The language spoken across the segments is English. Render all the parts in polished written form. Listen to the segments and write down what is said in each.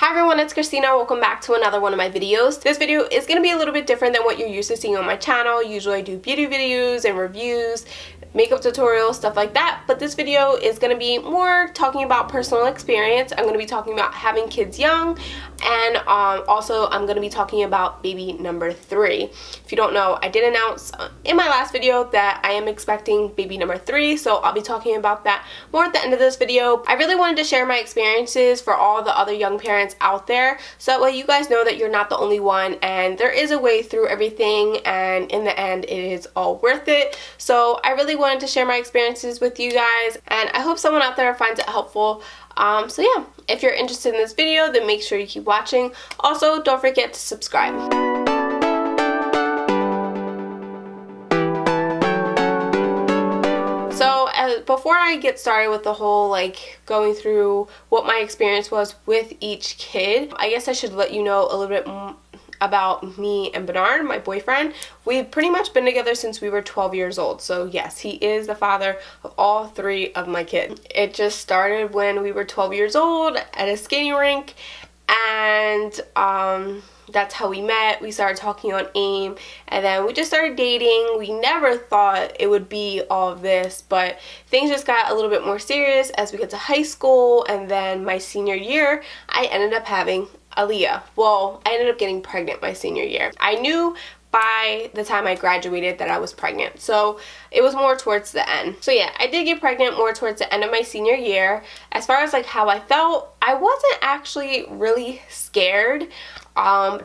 Hi everyone, it's Christina. Welcome back to another one of my videos. This video is going to be a little bit different than what you're used to seeing on my channel. Usually I do beauty videos and reviews, makeup tutorials, stuff like that. But this video is going to be more talking about personal experience. I'm going to be talking about having kids young, and also I'm going to be talking about baby number 3. If you don't know, I did announce in my last video that I am expecting baby number 3, so I'll be talking about that more at the end of this video. I really wanted to share my experiences for all the other young parents out there, so that way you guys know that you're not the only one and there is a way through everything, and in the end it is all worth it. So I really wanted to share my experiences with you guys, and I hope someone out there finds it helpful. So yeah, if you're interested in this video, then make sure you keep watching. Also, don't forget to subscribe. So before I get started with the whole going through what my experience was with each kid, I guess I should let you know a little bit about me and Bernard, my boyfriend. We've pretty much been together since we were 12 years old. So yes, he is the father of all 3 of my kids. It just started when we were 12 years old at a skating rink, and that's how we met. We started talking on AIM, and then we just started dating. We never thought it would be all of this, but things just got a little bit more serious as we get to high school, and then my senior year, I ended up having Aaliyah. Well, I ended up getting pregnant my senior year. I knew by the time I graduated that I was pregnant, so it was more towards the end. So yeah, I did get pregnant more towards the end of my senior year. As far as how I felt, I wasn't actually really scared,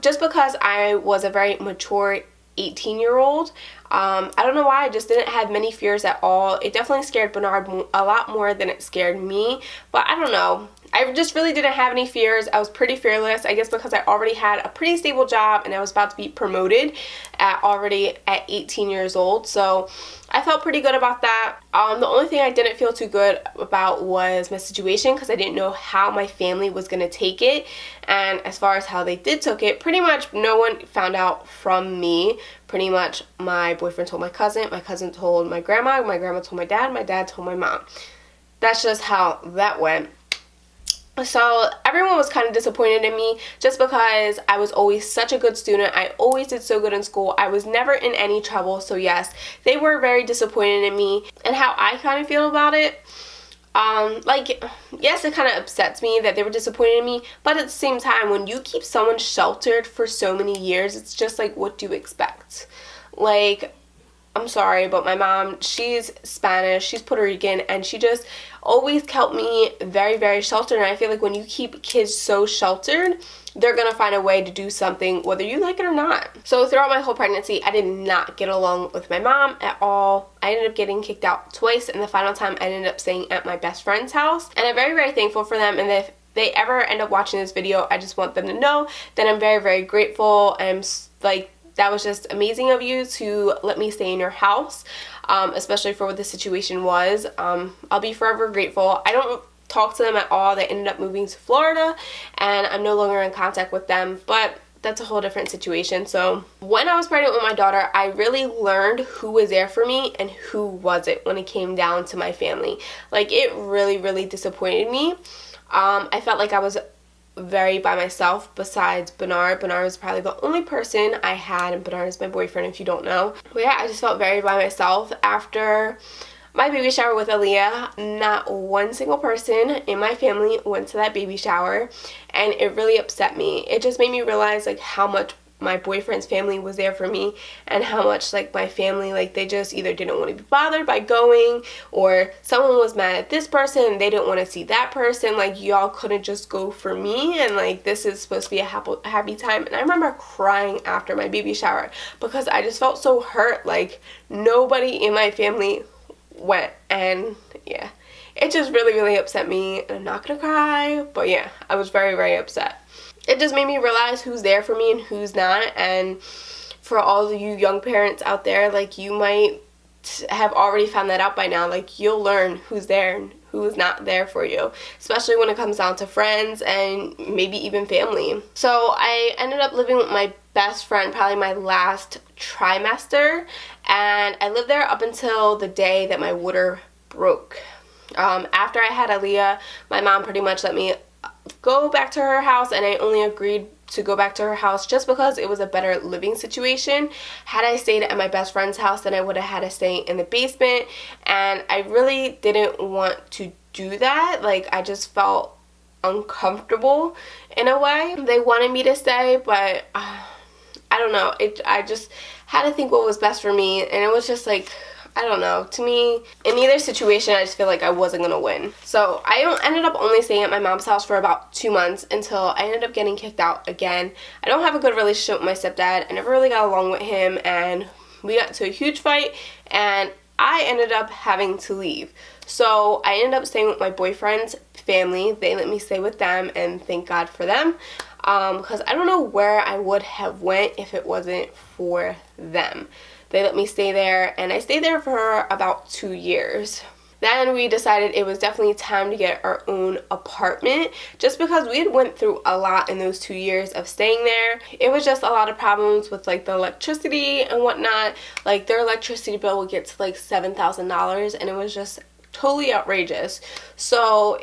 just because I was a very mature 18-year-old. I don't know why, I just didn't have many fears at all. It definitely scared Bernard a lot more than it scared me, but I don't know. I just really didn't have any fears. I was pretty fearless, I guess because I already had a pretty stable job and I was about to be promoted already at 18 years old. So I felt pretty good about that. The only thing I didn't feel too good about was my situation, because I didn't know how my family was going to take it. And as far as how they did took it, pretty much no one found out from me. Pretty much my boyfriend told my cousin told my grandma told my dad told my mom. That's just how that went. So everyone was kind of disappointed in me, just because I was always such a good student. I always did so good in school. I was never in any trouble. So yes, they were very disappointed in me. And how I kind of feel about it, yes, it kind of upsets me that they were disappointed in me, but at the same time, when you keep someone sheltered for so many years, it's just what do you expect? I'm sorry, but my mom, she's Spanish, she's Puerto Rican, and she just always kept me very, very sheltered. And I feel like when you keep kids so sheltered, they're going to find a way to do something whether you like it or not. So throughout my whole pregnancy, I did not get along with my mom at all. I ended up getting kicked out twice, and the final time I ended up staying at my best friend's house. And I'm very, very thankful for them, and if they ever end up watching this video, I just want them to know that I'm very, very grateful. And that was just amazing of you to let me stay in your house, especially for what the situation was. I'll be forever grateful. I don't talk to them at all. They ended up moving to Florida, and I'm no longer in contact with them, but that's a whole different situation. So when I was pregnant with my daughter, I really learned who was there for me and who wasn't when it came down to my family. It really, really disappointed me. I felt like I was very by myself besides Bernard. Bernard was probably the only person I had, and Bernard is my boyfriend if you don't know. But yeah, I just felt very by myself after my baby shower with Aaliyah. Not one single person in my family went to that baby shower, and it really upset me. It just made me realize how much my boyfriend's family was there for me, and how much my family, they just either didn't want to be bothered by going, or someone was mad at this person and they didn't want to see that person. Y'all couldn't just go for me, and this is supposed to be a happy time. And I remember crying after my baby shower because I just felt so hurt. Nobody in my family went, and yeah, it just really, really upset me. And I'm not gonna cry, but yeah, I was very, very upset. It just made me realize who's there for me and who's not. And for all of you young parents out there, you might have already found that out by now. You'll learn who's there and who is not there for you, especially when it comes down to friends and maybe even family. So I ended up living with my best friend probably my last trimester, and I lived there up until the day that my water broke. After I had Aaliyah, my mom pretty much let me go back to her house, and I only agreed to go back to her house just because it was a better living situation. Had I stayed at my best friend's house, then I would have had to stay in the basement, and I really didn't want to do that. Like, I just felt uncomfortable in a way. They wanted me to stay, but I don't know. I just had to think what was best for me, and it was just like, I don't know. To me, in either situation, I just feel like I wasn't going to win. So I ended up only staying at my mom's house for about 2 months until I ended up getting kicked out again. I don't have a good relationship with my stepdad. I never really got along with him, and we got into a huge fight, and I ended up having to leave. So I ended up staying with my boyfriend's family. They let me stay with them, and thank God for them. Because I don't know where I would have went if it wasn't for them. They let me stay there, and I stayed there for about 2 years. Then we decided it was definitely time to get our own apartment, just because we had went through a lot in those 2 years of staying there. It was just a lot of problems with like the electricity and whatnot. Like, their electricity bill would get to like $7,000, and it was just totally outrageous. So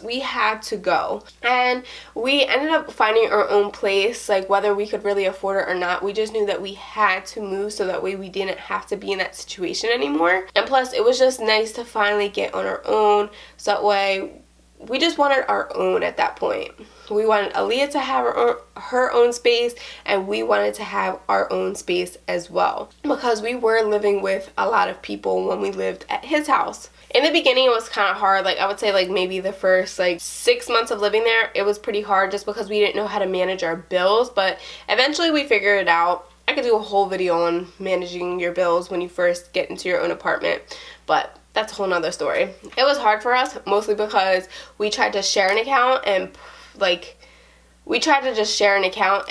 we had to go, and we ended up finding our own place. Like, whether we could really afford it or not, we just knew that we had to move so that way we didn't have to be in that situation anymore. And plus, it was just nice to finally get on our own, so that way we just wanted our own at that point. We wanted Aaliyah to have her own space, and we wanted to have our own space as well, because we were living with a lot of people when we lived at his house. In the beginning, it was kind of hard. Like, I would say like maybe the first like 6 months of living there, it was pretty hard just because we didn't know how to manage our bills, but eventually we figured it out. I could do a whole video on managing your bills when you first get into your own apartment, but that's a whole nother story. It was hard for us, mostly because we tried to share an account, and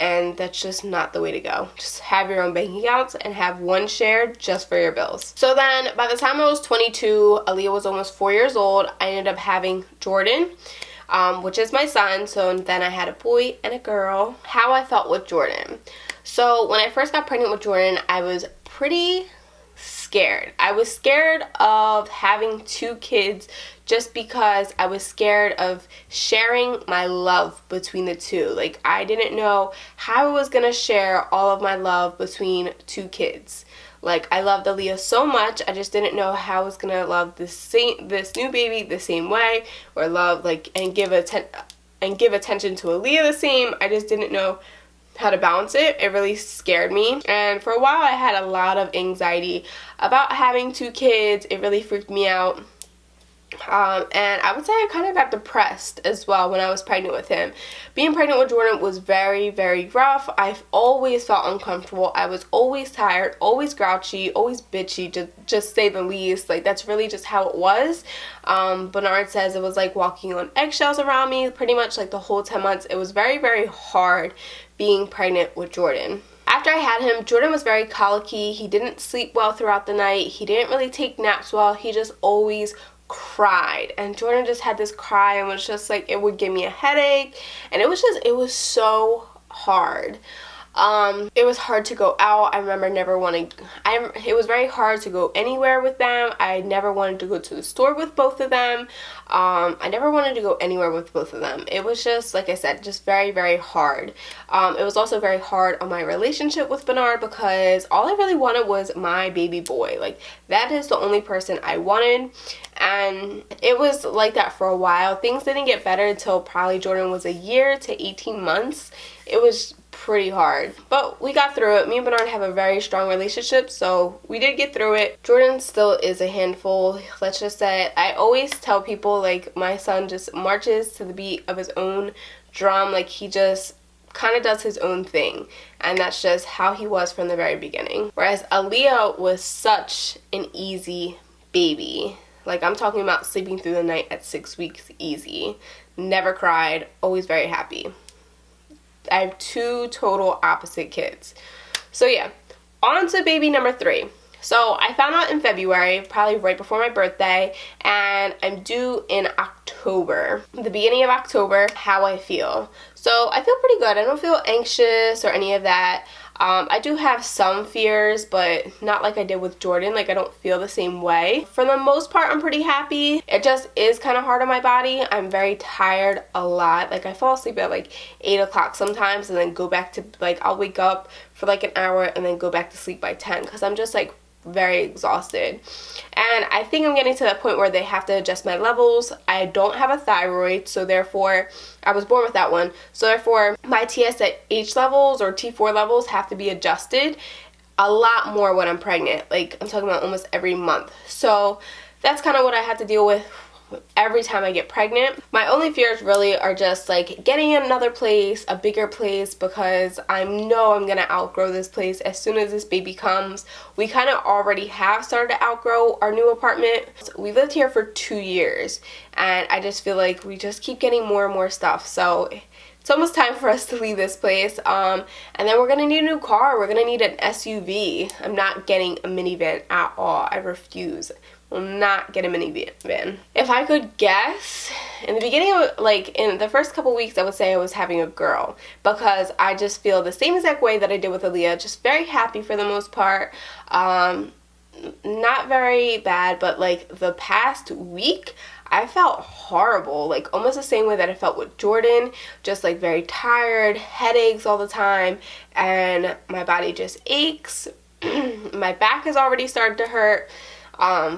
and that's just not the way to go. Just have your own bank accounts and have one shared just for your bills. So then by the time I was 22, Aaliyah was almost 4 years old, I ended up having Jordan, which is my son. So then I had a boy and a girl. How I felt with Jordan. So when I first got pregnant with Jordan, I was pretty scared. I was scared of having 2 kids just because I was scared of sharing my love between the 2. Like, I didn't know how I was going to share all of my love between 2 kids. Like, I loved Aaliyah so much, I just didn't know how I was going to love this new baby the same way, or love, like, and give attention to Aaliyah the same. I just didn't know how to balance it. It really scared me, and for a while I had a lot of anxiety about having 2 kids. It really freaked me out. And I would say I kind of got depressed as well when I was pregnant with him. Being pregnant with Jordan was very, very rough. I've always felt uncomfortable. I was always tired, always grouchy, always bitchy, to just say the least. Like, that's really just how it was. Bernard says it was like walking on eggshells around me pretty much like the whole 10 months. It was very, very hard being pregnant with Jordan. After I had him, Jordan was very colicky. He didn't sleep well throughout the night. He didn't really take naps well. He just always cried, and Jordan just had this cry, and was just like, it would give me a headache, and it was so hard. It was hard to go out. I remember it was very hard to go anywhere with them. I never wanted to go to the store with both of them. I never wanted to go anywhere with both of them. It was just, like I said, just very, very hard. It was also very hard on my relationship with Bernard, because all I really wanted was my baby boy. Like, that is the only person I wanted, and it was like that for a while. Things didn't get better until probably Jordan was a year to 18 months. It was pretty hard, but we got through it. Me and Bernard have a very strong relationship, so we did get through it. Jordan still is a handful. Let's just say, I always tell people, like, my son just marches to the beat of his own drum. Like, he just kind of does his own thing, and that's just how he was from the very beginning. Whereas Aaliyah was such an easy baby. Like, I'm talking about sleeping through the night at 6 weeks easy. Never cried, always very happy. I have 2 total opposite kids. So yeah, on to baby number 3. So I found out in February, probably right before my birthday, and I'm due in October, the beginning of October. How I feel. So I feel pretty good. I don't feel anxious or any of that. I do have some fears, but not like I did with Jordan. Like, I don't feel the same way. For the most part, I'm pretty happy. It just is kind of hard on my body. I'm very tired a lot. Like, I fall asleep at like 8 o'clock sometimes and then go back to, like, I'll wake up for like an hour and then go back to sleep by 10 because I'm just like very exhausted. And I think I'm getting to that point where they have to adjust my levels. I don't have a thyroid, so therefore I was born with that one, so therefore my TSH levels or T4 levels have to be adjusted a lot more when I'm pregnant. Like, I'm talking about almost every month. So that's kind of what I have to deal with every time I get pregnant. My only fears really are just like getting another place, a bigger place, because I know I'm gonna outgrow this place as soon as this baby comes. We kind of already have started to outgrow our new apartment. We lived here for 2 years and I just feel like we just keep getting more and more stuff. So it's almost time for us to leave this place. And then we're gonna need a new car. We're gonna need an SUV. I'm not getting a minivan at all. I refuse. Will not get a minivan. If I could guess, in the beginning of, like, in the first couple weeks, I would say I was having a girl, because I just feel the same exact way that I did with Aaliyah, just very happy for the most part. Not very bad, but like the past week I felt horrible, like almost the same way that I felt with Jordan, just like very tired, headaches all the time, and my body just aches. My back has already started to hurt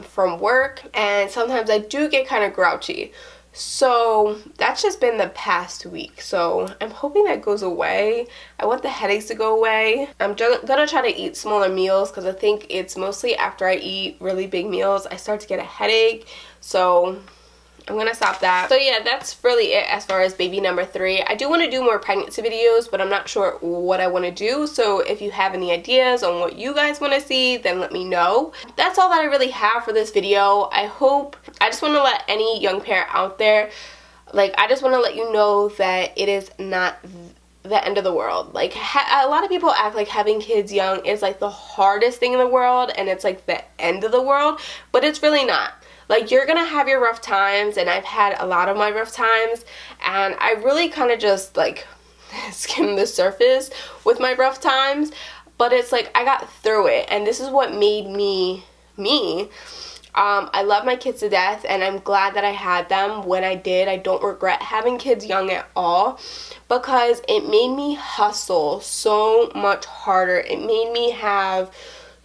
from work, and sometimes I do get kind of grouchy. So that's just been the past week. So I'm hoping that goes away. I want the headaches to go away. I'm gonna try to eat smaller meals, because I think it's mostly after I eat really big meals I start to get a headache. So I'm gonna stop that. So yeah, that's really it as far as baby number 3. I do want to do more pregnancy videos, but I'm not sure what I want to do. So if you have any ideas on what you guys want to see, then let me know. That's all that I really have for this video. I just want to let any young parent out there, like, I just want to let you know that it is not the end of the world. Like, a lot of people act like having kids young is like the hardest thing in the world and it's like the end of the world, but it's really not. Like, you're gonna have your rough times, and I've had a lot of my rough times, and I really kind of just like skimmed the surface with my rough times, but it's like I got through it, and this is what made me me. I love my kids to death, and I'm glad that I had them when I did. I don't regret having kids young at all, because it made me hustle so much harder. It made me have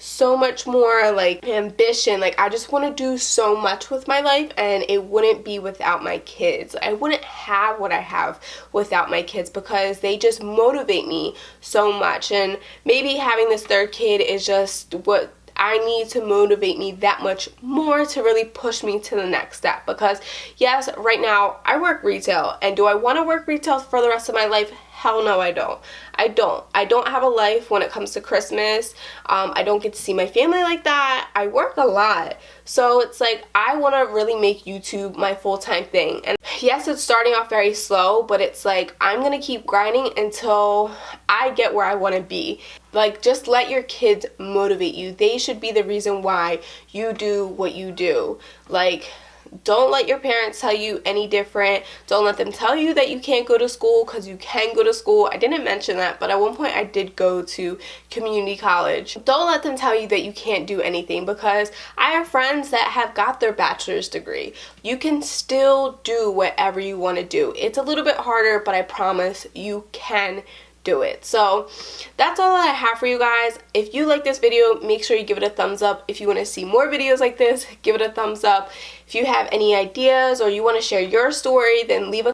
so much more like ambition. Like, I just want to do so much with my life, and it wouldn't be without my kids. I wouldn't have what I have without my kids, because they just motivate me so much. And maybe having this third kid is just what I need to motivate me that much more to really push me to the next step. Because yes, right now I work retail, and do I want to work retail for the rest of my life? Hell no, I don't. I don't have a life when it comes to Christmas. I don't get to see my family like that. I work a lot. So it's like, I want to really make YouTube my full-time thing. And yes, it's starting off very slow, but it's like, I'm going to keep grinding until I get where I want to be. Like, just let your kids motivate you. They should be the reason why you do what you do. Like, don't let your parents tell you any different. Don't let them tell you that you can't go to school, because you can go to school. I didn't mention that, but at one point I did go to community college. Don't let them tell you that you can't do anything, because I have friends that have got their bachelor's degree. You can still do whatever you want to do. It's a little bit harder, but I promise you can do it. So that's all that I have for you guys. If you like this video, make sure you give it a thumbs up. If you want to see more videos like this, give it a thumbs up. If you have any ideas or you want to share your story, then leave a